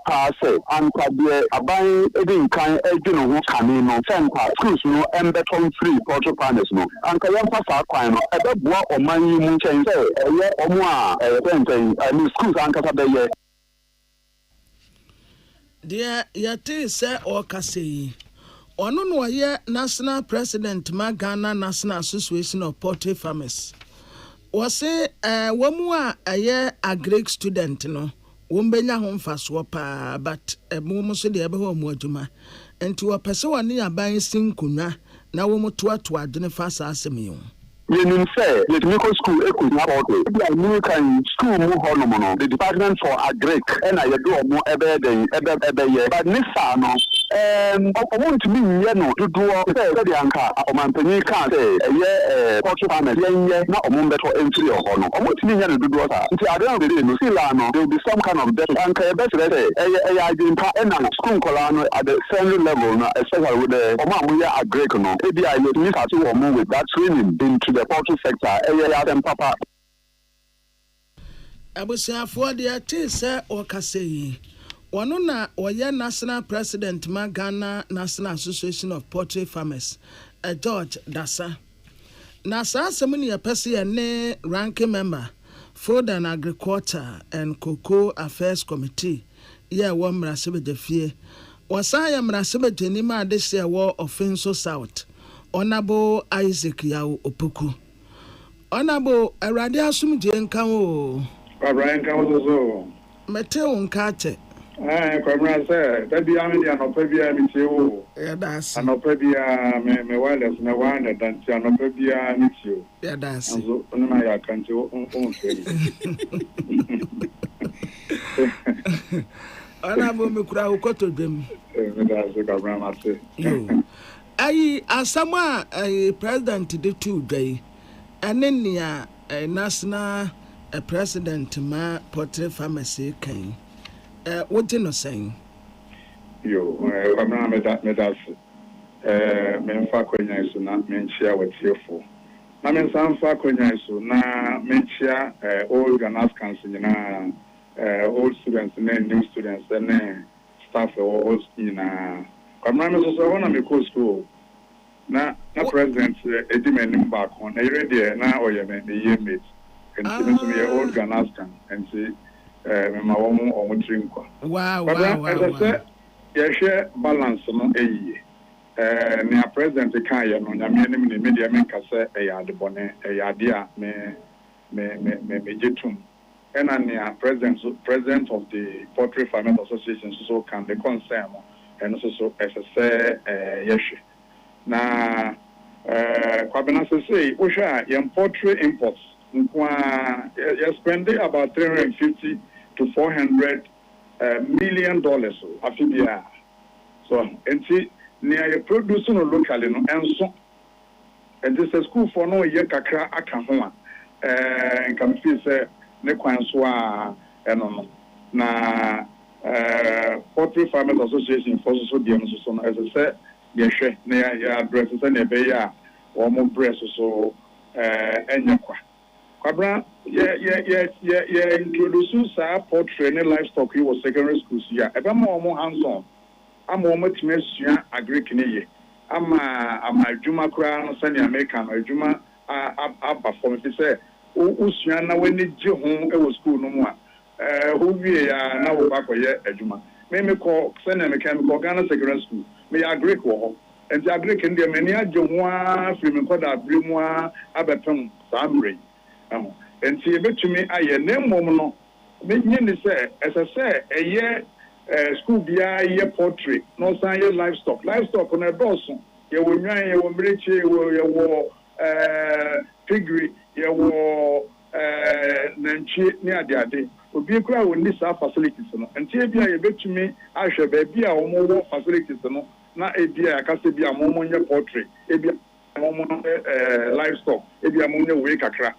pa say anka de aban edin kan edwino ho kane no center schools no embeton free poultry farmers no anka ye mfa sa kwan no ebe boa oman yi mu chen say eye omo a schools anka sa be ye Dear yate say Okase Ono no ye National President Ghana National Association of Poultry Farmers. Wase wamu a agric student no wombenya ho mfaso pa but mumu so de ebe ho mu adwuma enti wɔpɛsɛ wɔne aban sinkunwa na wɔn toato adwene fa saa asɛm yi. Yenim say yetumi school ekunu about it. Bi a new kan school mu hono no. The department for agric and I do omo ebe den ebe ye. But this sa no omo ntumi nye no dodo say the anka omanpanyi kan say ye culture farmers ye na omo beto entry hono. Omo ntumi nye no dodo sa. Nti ade na dey no sila no there will be some kind of debt anka ebe say e agimpa na school kola no at the secondary level na especially with the omo amuye agric no. E bi a yetumi start omo with that training into the poultry sector. Papa. Abusiafo de ate se okase yi. Wono na oye national president ma Ghana National Association of Poultry Farmers, George Dasa. Na sa asem ne yepese ne ranking member Food and Agriculture and Cocoa Affairs Committee ye wo mrasebedefie. Wasa ya mrasebedeni ma de se wo Offenso South. Honorable Isaac Yao Opoku. Honorable Arade Asumje nkan o. Kwabra nkan so. Mete nka ate. Kwabra say that be am dia no pa bia mi tie o. Ya das. Anopa bia me wireless na wan dan ti anopa bia ni tie o. Ya das. So onu ma ya kan ti o Honorable me kura ukoto dem. Me da so kwabra ma say. Ayi asama president de tu dwai anenia national president ma poultry pharmacy kan what you know saying yo kwamna me das me fa kwanya so na me nchia watiefo na me san fa kwanya so na me nchia old Ghana council na old students and new students and staff all na kwamna me so wana me ko school na president edi menim back on na ready na oye me yemate and so me old Ghana can and see me ma wo mo drink kwa wow ya share balance no eyi me a president kan ye no nyame anim ne media men ka se ya de bone ya de a me jetum and a president of the Poultry Farmers Association so can the concern and so say yeshe na kwabena say we share your poultry imports you spend about $350 to $400 million afibia so enti near you produce no locally no enso and this is school for no ye kakra aka ho a can feel say ne kwan so a eno na Poultry Farmers Association for so dem so as I said yehwe na ya address say na be ya wo mo breast so enyakwa kwabra ye introduce sa poultry and livestock was secondary schools here ebe ma mo hands-on ama mo timesua agric ne ye ama adwuma kura no sani American adwuma aba form fi say usua na wani je ho e wo school no mu a ho wie ya na wo ba koye adwuma me ko sani American ko Ghana secondary school me agric wo ho and the agric ndi me ni aje ho a fi me ko da abremu a abepem sa amre and see betumi aye na mom no me nyini say say eye school bia ye poultry no san ye livestock na doso ye wo nwan ye wo mreche ye wo piggery ye wo nanchi ni ade obi kura wo ni sa facilities no ntie bia ye betumi ahwe ba bia wo mo wo facilities no na e bia akase bia mo mo nye poultry e bia livestock ebia mo nye we kakra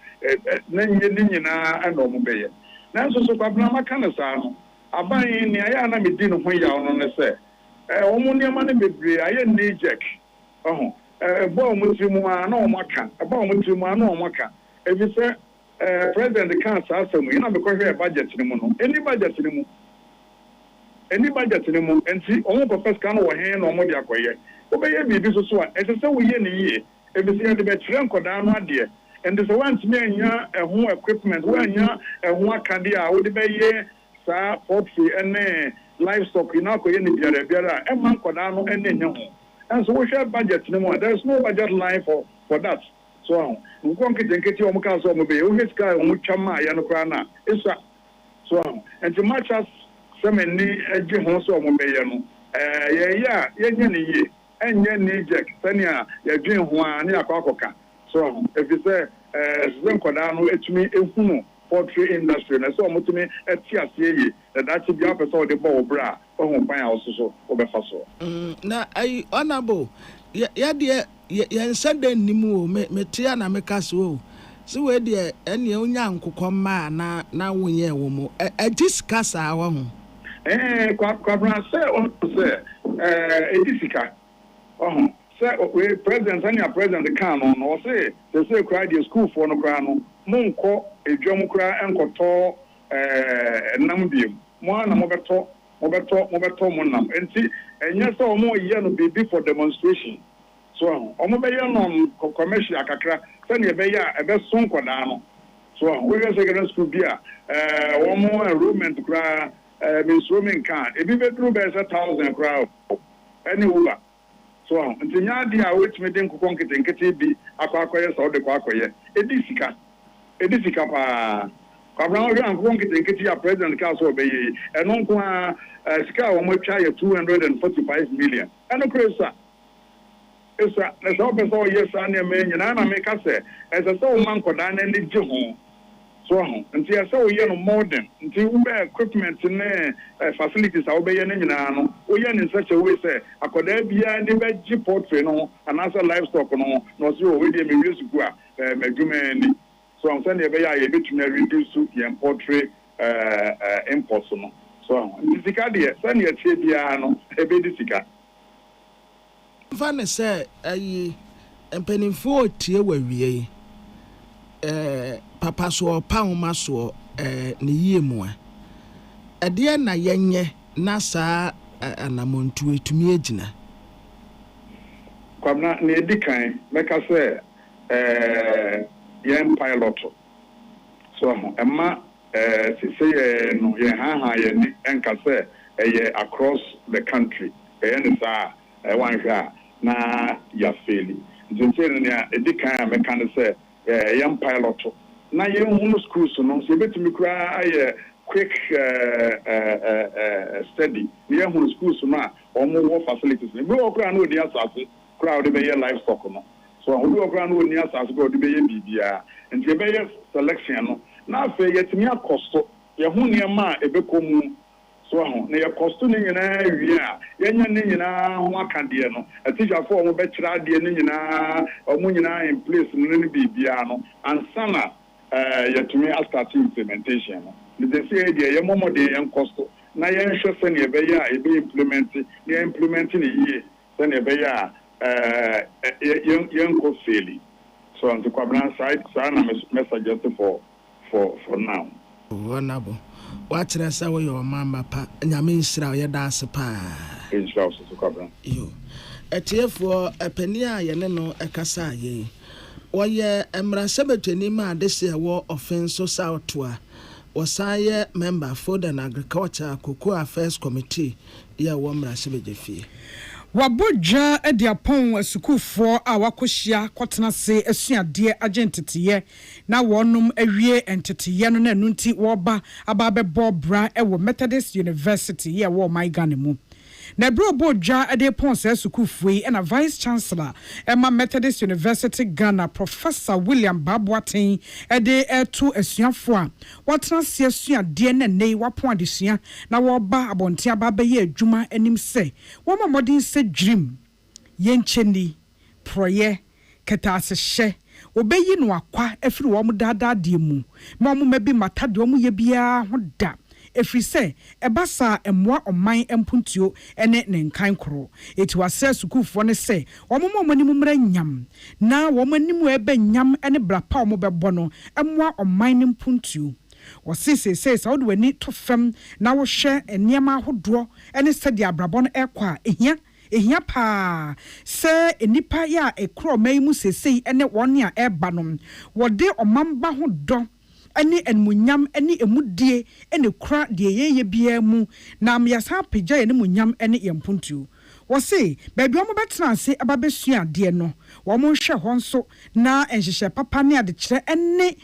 na nye ni nyina ana mo beye na so kwabna maka na sa no aban ni aya na medi no ho ya no ne se omo ne ma ne bebre aye ni jack bo mo trimu ana o maka bo mo trimu ana o maka ebi se president kan sa asemu ina be ko hwe budget ni mu no any budget ni mu enti omo papa ska no wo hen no mo dia koye obeye bibi so a esese wo ye ne ye ebisi ade be tire nkoda no ade and so want me anya ehun equipment we anya ehun akade a wo de be ye sa poultry and livestock ina ko ye ne biara e man nkoda no ene nya ho and so we share budget no more there is no budget line for that so we go nkete o mo ka so mo be o heska o mo twama ya no kra na isa so and to match us some ni eje ho so mo be ye no yeah, and yen Jack, Sanya, your dream one near Cococa. So if you say, Zenkodano, it's me a poultry industry, and I saw to me at TSA that should be up as all the ball bra, or my also over Faso. Now, I honorable, dear, yen said then Nimu, Metiana Mecaso. So where dear, any young Kukoma now when ye woman, a discuss our own. Quabran say, Edisica. Oh, sir, we president and your president the canon, or say, they say, cried your school for no crown, Monco, a Jomukra, and Cotor, Nambium, one Mobeto, Monam, and see, and yes, or more yellow baby for demonstration. So, Omobayan commercial Akakra, send your beya, a best song Quadano. So, we're going to get a school beer, one more enrollment to cry. Miss Roman can. If you bedroom there's 1,000 crowd, any Uber. So, until now, the which meeting could conquer and get it be a quacquayas or the quacquay. Edisica, Cabral and conquer and get your president council obey, and Uncle Scout will try 245 million. And a cruiser. It's open all yes, and man, and I make us say, as a soul man could dine and live home. So, until I saw you modern, until we equipment and facilities, I'll be in such a way, say, I could be a veggie portrait, and answer livestock, no, so we didn't music, so I'm saying, a bit to reduce the portrait imports. So, this is a send your chibiano, a bit. Vanessa said, and penny 40 away. Papa so pound maso ni ye mo e de na yenye na saa anamontu etumi agina kwamna na edikan meka say yen pilot so emma say no ye ha ye ni enka say across the country yen saa wan hwa na ya feli ntinse na edikan meka say young pilot. Now, young schools, so you better me cry a quick study. The young schools, or more facilities. We walk around with the assassin, crowd the livestock. So, we walk around with the assassin, go to be a BBR, and the bear selection. Now, say, yet me a cost, Yahunia ma, a becomu. So, they are costing in a year. Yanina, Wakandiano, a teacher for better Diana or Munina in place in any BBR, and Sana, yet to me, I start implementation. They say, the Yamomo de young cost. Now, you're sure send a bear, it be implemented, you're implementing a year, send a bear, young cost fairly. So, on the Quabran side, Sana message for now. Honorable. Watch us away your mamma pa nyame nsira ye dance pa insira so kwabran yo etiefo apania ye ne no ekasa ye woye emra sebetweni ma adese wo offense south a wosaye member food and agriculture cocoa affairs committee ye wo mra sebejefie Waboja ediapon asukufo a wakohia kwotena se asuade agentetiye na wonum awie entetiye no na nunti woba ababebo bra ewo Methodist University ye wo maigane mu na bro boja ediapon se asukufo yi na vice chancellor Emma Methodist University Ghana Professor William Babwaten ede eto asuafo a wotena se asuade na nei wapon adesua na woba abonte ababaye adwuma anim se wo mamodin se dream yencheni proye ketasehye obeyi no akwa efiri wo mudada de mu ma mo mabi matade wo ye bia ho da efiri se ebasa emwa oman empuntuo ene ne nkan koro eti wase sukufo ne se wo mo manimu mra nyam na wo manimu ebe nyam ene brapa wo bebo no emwa oman ne mpuntuo wasise says how do we need to fem na wo hwe eniema ahodo ene se de abrabo no ekwa ehia pa se enipa ya ekro maimu sesei ene won ya eba no wode omamba ho do ene enmunyam ene emudie ene kra de yeye bia mu na amyasa pagya ene munyam ene yempuntu wose baabi omo betena ase ababesua de no wo mo hwe ho nso na enhyehyɛ papa ne ade kyerɛ ene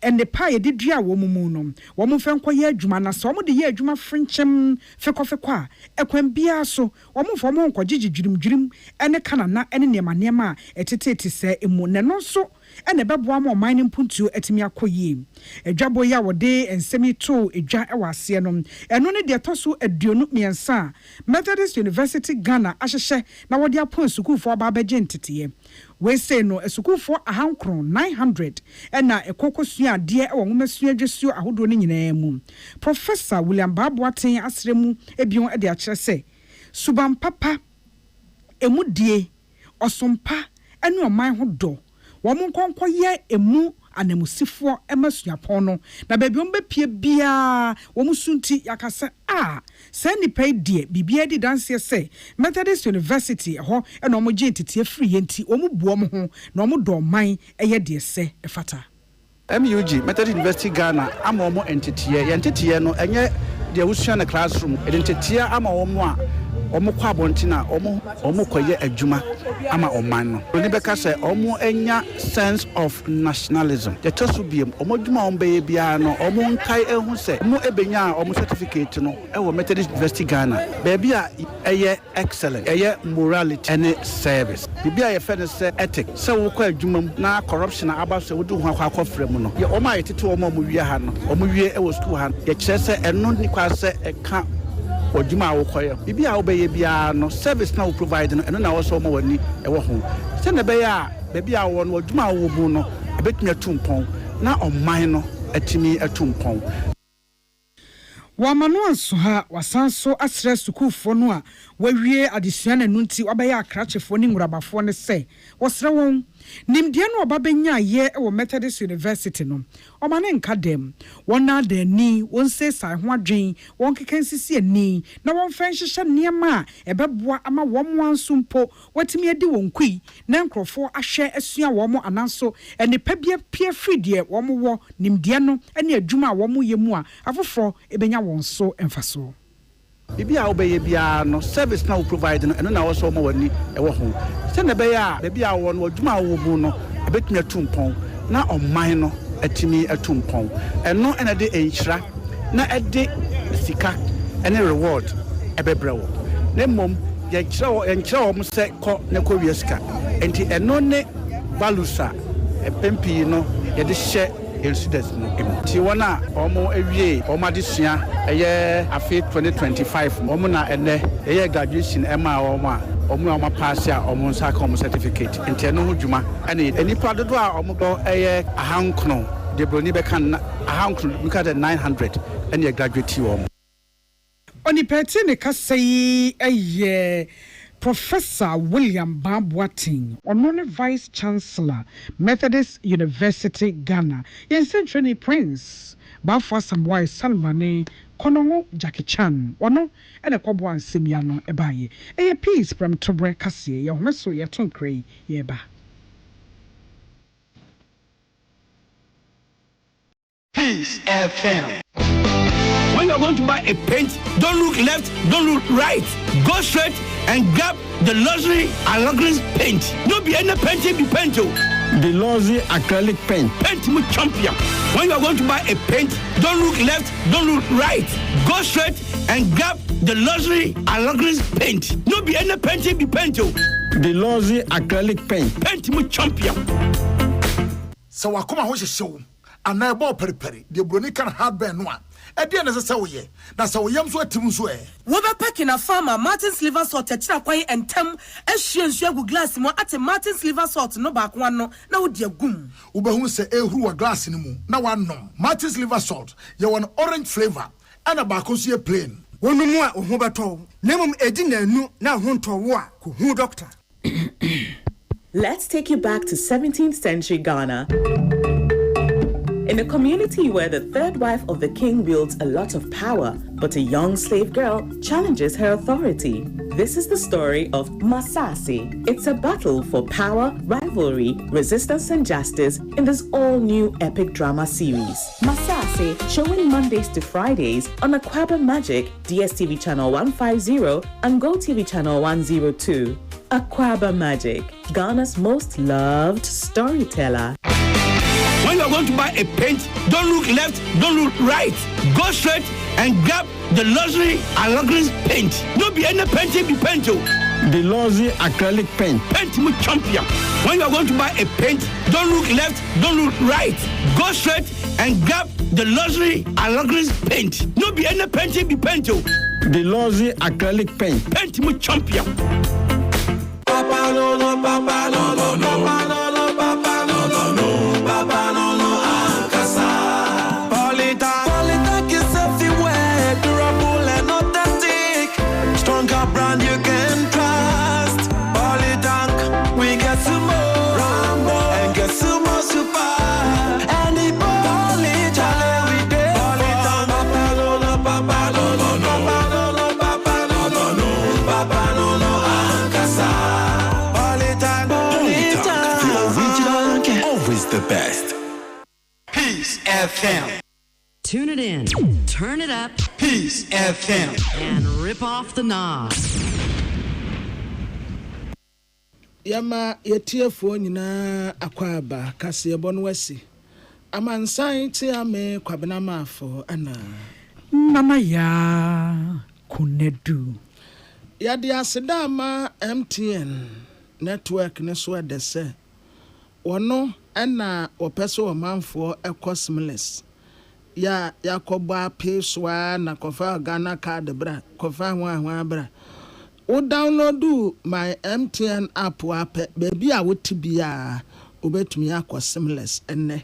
and the pie did dua woman woman fenko ye adwuma na so mo de ye adwuma frinchem fekofekwa ekwan bia so woman for mo nko gigidwirim ene kanana ene nema etete se emu ne no so ene beboa mo mining puntu etimi akoyie adwabo ya wode ensemi to adwa ewase no eno ne de toso aduonu miensa Methodist University Ghana ahyehye na wode apon sukufo ba bagentete we say no esukufo ahankron 900 ena ekokosua de ewo nwumasua dwesuo ahodo ne nyinaa mu Professor William Baboaten asremu ebion de akere se suban papa emudie osompa ene oman ho do wo mo nkonko ye emu anamusifo emasuapon no na baabi ombepie bia wo musunti yakase se nipa die bibia di dance se Methodist University ho ena omo je ntete free enti omo buo mo ho na omo do man eye de se efata MUG Methodist University Ghana ama omo entete no enye de wusua na classroom entete ama omo a omo kwa bontina omo koye adwuma ama oman no oni beka se omo enya sense of nationalism the tosu biem omo dwuma ombe bia no omo nkai ehu se omo ebenya omo certificate no ewo Methodist University Ghana baby a eye excellent eye morality and service bibia ye fe ne se ethic se wo kwa adwuma na corruption aba se wo du ho akwa frem no ye omo ayetete omo wie ha no omo wie ewo school ha ye kire se eno ni kwa se eka Ojuma wokoye bibia obeye bia no service na wo provide no eno na wo so mo wani ewo ho se na be ya bibia wo no ojuma wo bu no ebetumi atumpon na oman no atimi atumpon Wamano anso ha wasanso asre sukufo no a wawie adesua na nunti wabaya akrachefo ni ngurabafo ne se wosre won nimdie no obabenya ye e Methodist University no omane nka dem wona da ni won se sai ho adwen won kekansisi ani na won fan hyehye niema ebeboa ama won wansumpo watimi adi won kui na nkrofo ahwe asua won mo ananso enipa bia pie fridie won wo nimdie no ene adwuma won yemu a afofo ebenya won so emfaso bibia obeye bia no service na wo provide no eno na wo so mo wani ewo ho se na be ya bibia wo no adwuma wo bu no ebetumi atumpon na oman no atimi atumpon eno ena de enhira na ede sika ene reward ebebrewo na mom ye kire wo se ko ne ko wie sika enti eno ne valusa epempi no ye de hye incidents no ti wona omo ewie omo adesua eye afi 2025 omo na ene eye graduation ema omo pass ya omo nsa ka omo certificate enti no ho dwuma ene enipa dodo a omo do eye ahankno de broni be kan ahankno because 900 ene graduate omo oni peti ne kasai eye Professor William Baboaten, Honorary Vice Chancellor, Methodist University Ghana. Yensen Training Prince, Bafwa Samwai Salmane, Konongo Jackie Chan, Ono, and a Kobwan Simiano Ebaye. A piece from Tobre Cassie, Yomeso Yatonkre, Yeba. Peace FM. When you're going to buy a paint, don't look left, don't look right. Go straight and grab the luxury acrylic paint. Don't be any painting, be paint. The luxury acrylic paint. Paint me champion. When you're going to buy a paint, don't look left, don't look right. Go straight and grab the luxury acrylic paint. Don't be any painting, be paint. The luxury acrylic paint. Paint me champion. So I come out with a show. And I bought peri. The Bronican hard burn one. Ede na se woye na se woyam so atim so wo be packing a farmer Martin's liver salt akira kwan entem ehwie nsu agu glass mu ate Martin's liver salt no ba kwa no na wo de agum wo be hu se ehuru wa glass ni mu na wanom Martin's liver salt ye won orange flavor ana ba ko so plain wonu mu a ho beto nemum edi na anu na ho ntowo a ko hu doctor. Let's take you back to 17th century Ghana. In a community where the third wife of the king wields a lot of power, but a young slave girl challenges her authority. This is the story of Masasi. It's a battle for power, rivalry, resistance, and justice in this all-new epic drama series. Masasi, showing Mondays to Fridays on Akwaba Magic, DSTV Channel 150 and GoTV Channel 102. Akwaba Magic, Ghana's most loved storyteller. When you are going to buy a paint, don't look left, don't look right. Go straight and grab the luxury Alagris paint. No be any paint, be paint. The Lozi acrylic paint. Paint me champion. When you are going to buy a paint, don't look left, don't look right. Go straight and grab the luxury Alagris paint. No be any paint, be paint. The Lozi acrylic paint. Paint me champion. Papa no no, papa no no, papa no no, papa no no, no, papa no no, Ankasa. Polita is everywhere, durable and authentic. Stronger brand you can trust. Politank, we get some more Rambo and get some more super. And the Polita, we did. Politank, papa no no, papa no no, papa no no, papa no no, no, papa no no, Ankasa. Always the best. Peace FM. Tune it in, turn it up, Peace FM, and rip off the knob. Yama yetiefuo nyina akwaba kase yebɔ no wasi. Amansan ti ame kwabena mafo ana. Nana ya kunedu. Yadi aseda ama MTN network ne so edese. Wono ena opeso omanfo ekosmless. Ya yakoba peswa na kofa Ghana card bra, kofa hwa bra. O download my MTN app baby a wotibia obetumi akosmless enne.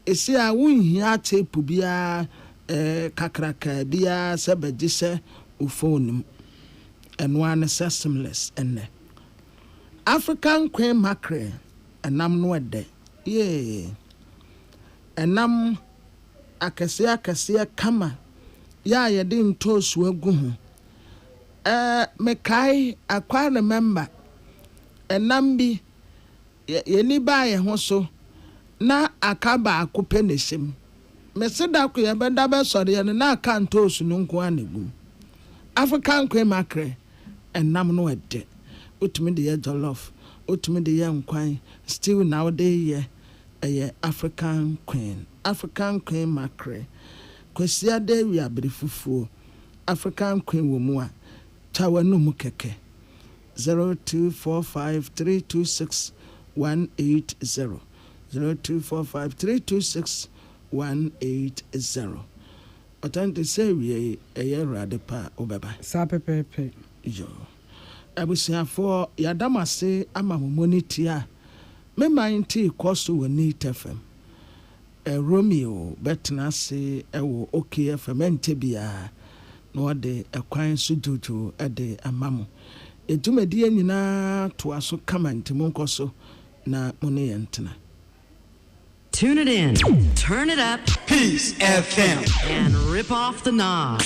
Esi a wunhia tape bia kakraka bia se begise u phone and one seamless enne. African queen mackerel enam no ede ye enam akese kama ya yede ntosu agu ho mekai akwa remember enam bi yeni ba ye ho so na akaba akope nesem meseda ko ye beda be sori ye na aka ntosu no nko anegum African queen mackerel enam no ede utumi de ye jollof utumi de ye nkwan still nowadays ye African queen mackerel kwasia de wi abrefufuo African queen wo mu a tawanu mu keke 0245326180 0245326180 otante say wi eye rade pa obeba sa pepepe yo abusiafo yadamase ama moniti a me mind cost we need FM Romeo betna se ewo okay FM ntebia no de ekwan so jojo de amamo edumadi nyina to aso kama ntimo nkoso na mone yentena. Tune it in, turn it up, Peace FM, and rip off the knob.